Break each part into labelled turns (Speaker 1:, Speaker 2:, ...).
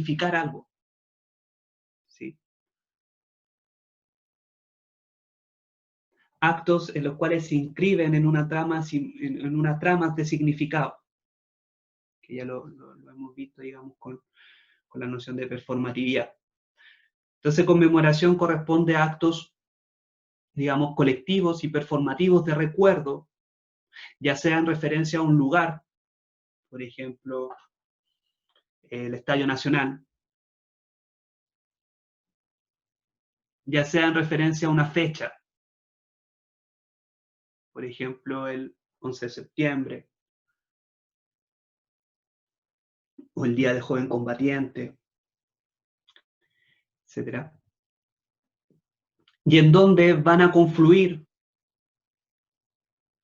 Speaker 1: significar algo. ¿Sí? Actos en los cuales se inscriben en una trama, en una trama de significado, que ya lo hemos visto, digamos, con la noción de performatividad. Entonces, conmemoración corresponde a actos, digamos, colectivos y performativos de recuerdo, ya sea en referencia a un lugar, por ejemplo, el Estadio Nacional, ya sea en referencia a una fecha, por ejemplo, el 11 de septiembre, o el Día del Joven Combatiente, etc. Y en donde van a confluir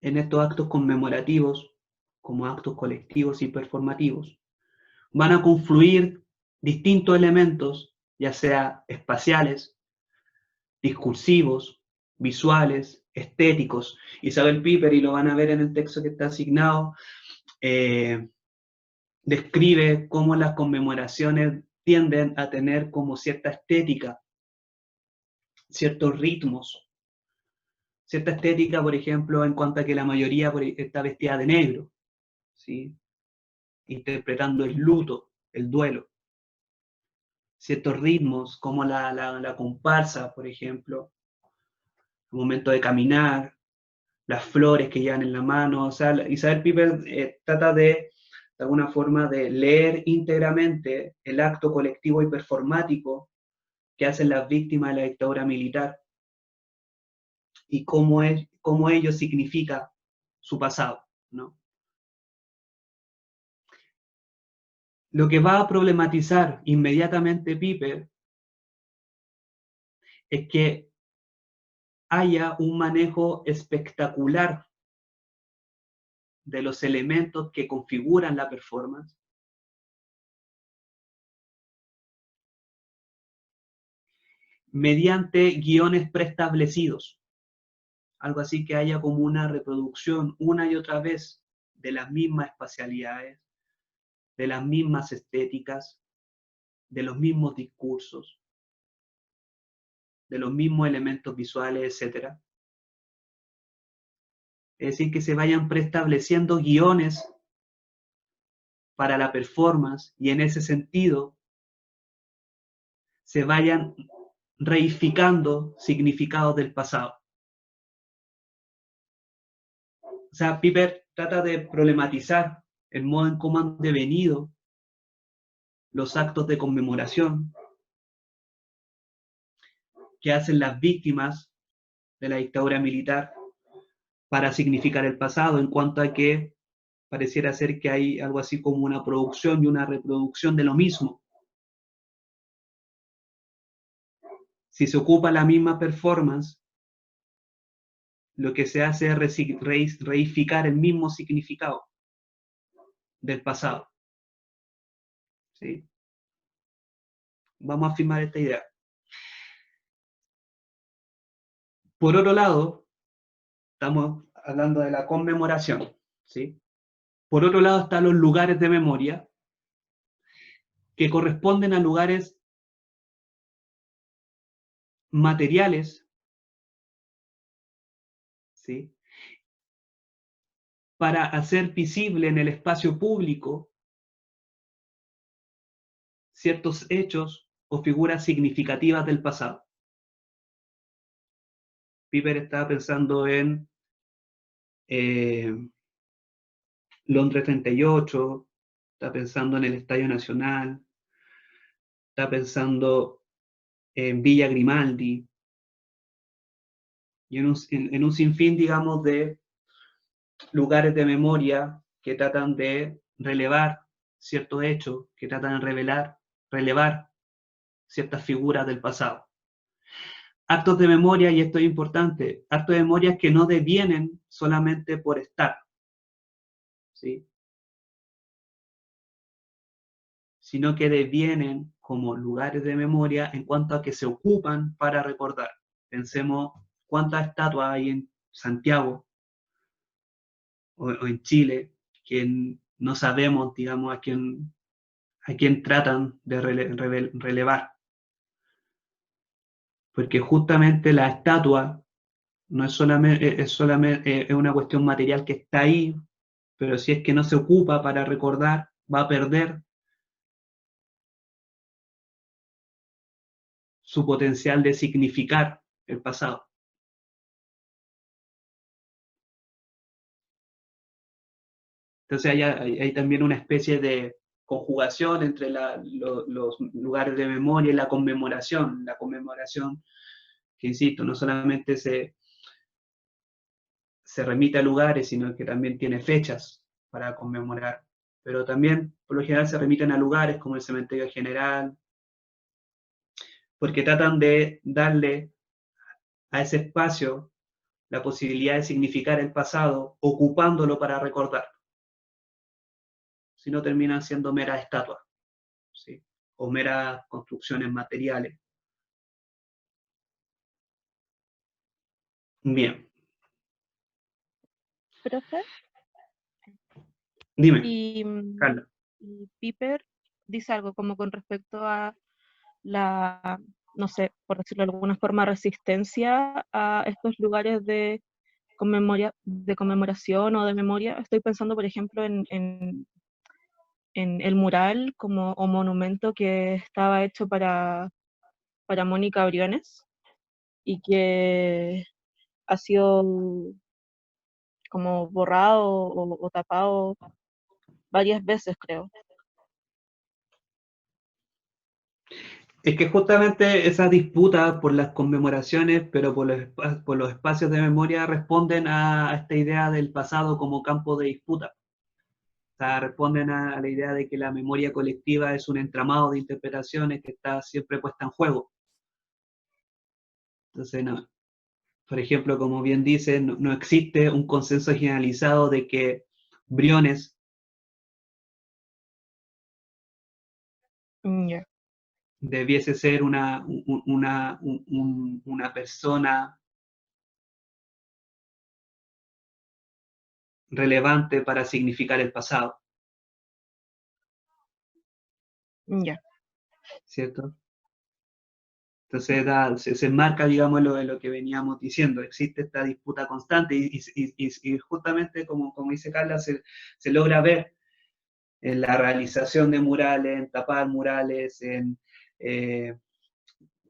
Speaker 1: en estos actos conmemorativos, como actos colectivos y performativos, van a confluir distintos elementos, ya sea espaciales, discursivos, visuales, estéticos. Isabel Piper, y lo van a ver en el texto que está asignado, describe cómo las conmemoraciones tienden a tener como cierta estética, ciertos ritmos, cierta estética, por ejemplo, en cuanto a que la mayoría está vestida de negro, ¿sí? Interpretando el luto, el duelo. Ciertos ritmos, como la comparsa, por ejemplo, el momento de caminar, las flores que llevan en la mano. O sea, Isabel Piper trata de alguna forma, de leer íntegramente el acto colectivo y performático que hacen las víctimas de la dictadura militar y cómo ello significa su pasado, ¿no? Lo que va a problematizar inmediatamente Piper es que haya un manejo espectacular de los elementos que configuran la performance, mediante guiones preestablecidos. Algo así que haya como una reproducción una y otra vez de las mismas espacialidades, de las mismas estéticas, de los mismos discursos, de los mismos elementos visuales, etc. Es decir, que se vayan preestableciendo guiones para la performance y en ese sentido se vayan reificando significados del pasado. O sea, Piper trata de problematizar el modo en cómo han devenido los actos de conmemoración que hacen las víctimas de la dictadura militar para significar el pasado, en cuanto a que pareciera ser que hay algo así como una producción y una reproducción de lo mismo. Si se ocupa la misma performance, lo que se hace es reificar el mismo significado del pasado. ¿Sí? Vamos a afirmar esta idea. Por otro lado, estamos hablando de la conmemoración, ¿sí? Por otro lado están los lugares de memoria, que corresponden a lugares materiales, ¿sí? Para hacer visible en el espacio público ciertos hechos o figuras significativas del pasado. Piper estaba pensando en Londres 38, está pensando en el Estadio Nacional, está pensando en Villa Grimaldi, y en un sinfín, digamos, de lugares de memoria que tratan de relevar ciertos hechos, que tratan de relevar ciertas figuras del pasado. Actos de memoria, y esto es importante, actos de memoria que no devienen solamente por estar, ¿sí? Sino que devienen como lugares de memoria en cuanto a que se ocupan para recordar. Pensemos cuántas estatuas hay en Santiago o en Chile que no sabemos, digamos, a quién tratan de relevar. Porque justamente la estatua no es solamente es una cuestión material que está ahí, pero si es que no se ocupa para recordar, va a perder su potencial de significar el pasado. Entonces hay también una especie de conjugación entre los lugares de memoria y la conmemoración. La conmemoración, que insisto, no solamente se remite a lugares, sino que también tiene fechas para conmemorar. Pero también, por lo general, se remiten a lugares como el Cementerio General, porque tratan de darle a ese espacio la posibilidad de significar el pasado, ocupándolo para recordar. Si no, terminan siendo meras estatuas, ¿sí? O meras construcciones materiales. Bien,
Speaker 2: Profe,
Speaker 1: dime,
Speaker 2: y,
Speaker 1: Carla.
Speaker 2: y Piper dice algo como con respecto a la, no sé, por decirlo de alguna forma, resistencia a estos lugares de conmemoración o de memoria. Estoy pensando, por ejemplo, en el mural como, o monumento que estaba hecho para Mónica Briones y que ha sido como borrado o tapado varias veces, creo.
Speaker 1: Es que justamente esa disputa por las conmemoraciones, pero por los espacios de memoria, responden a esta idea del pasado como campo de disputa. O sea, responden a la idea de que la memoria colectiva es un entramado de interpretaciones que está siempre puesta en juego. Entonces, no, por ejemplo, como bien dice, no existe un consenso generalizado de que Briones
Speaker 2: Ya,
Speaker 1: debiese ser una persona relevante para significar el pasado,
Speaker 2: ya.
Speaker 1: ¿cierto? Entonces se enmarca, digamos, lo que veníamos diciendo. Existe esta disputa constante y justamente, como dice Carla, se logra ver en la realización de murales, en tapar murales, eh,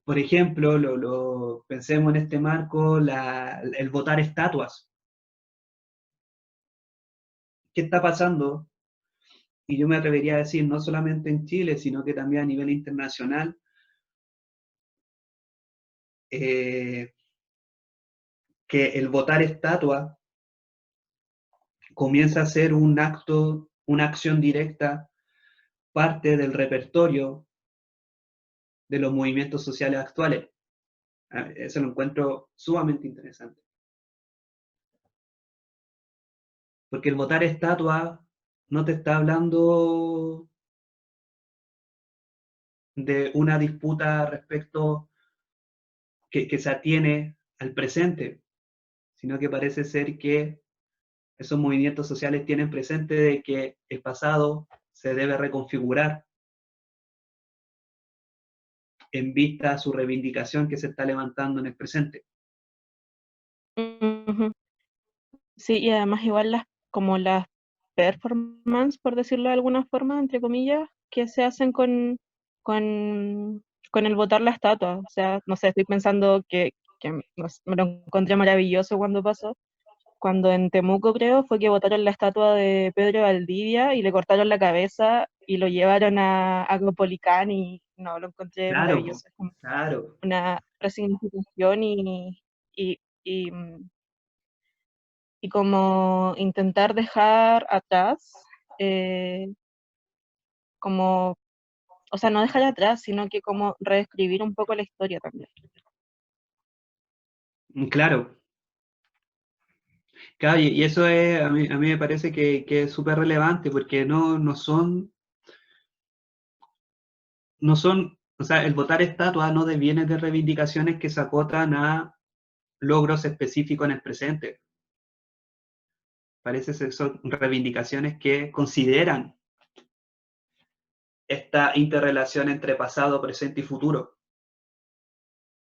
Speaker 1: por ejemplo, pensemos en este marco, el votar estatuas. ¿Qué está pasando? Y yo me atrevería a decir, no solamente en Chile, sino que también a nivel internacional, eh, que el votar estatua comienza a ser un acto, una acción directa, parte del repertorio de los movimientos sociales actuales. Eso lo encuentro sumamente interesante. Porque el votar estatua no te está hablando de una disputa respecto que se atiene al presente, sino que parece ser que esos movimientos sociales tienen presente de que el pasado se debe reconfigurar en vista a su reivindicación que se está levantando en el presente.
Speaker 2: Ujú. Sí, y además igual como las performance, por decirlo de alguna forma, entre comillas, que se hacen con el botar la estatua. O sea, no sé, estoy pensando que no sé, me lo encontré maravilloso cuando pasó. Cuando en Temuco, creo, fue que botaron la estatua de Pedro Valdivia y le cortaron la cabeza y lo llevaron a Copolicán y no, lo encontré
Speaker 1: Claro,
Speaker 2: maravilloso. Es como
Speaker 1: claro.
Speaker 2: una resignificación y y como intentar dejar atrás, eh, como, o sea, no dejar atrás, sino que como reescribir un poco la historia también.
Speaker 1: Claro, claro, y eso es, a mí me parece que es súper relevante porque no son, o sea, el votar estatua no deviene de reivindicaciones que se acotan a logros específicos en el presente. Parece que son reivindicaciones que consideran esta interrelación entre pasado, presente y futuro.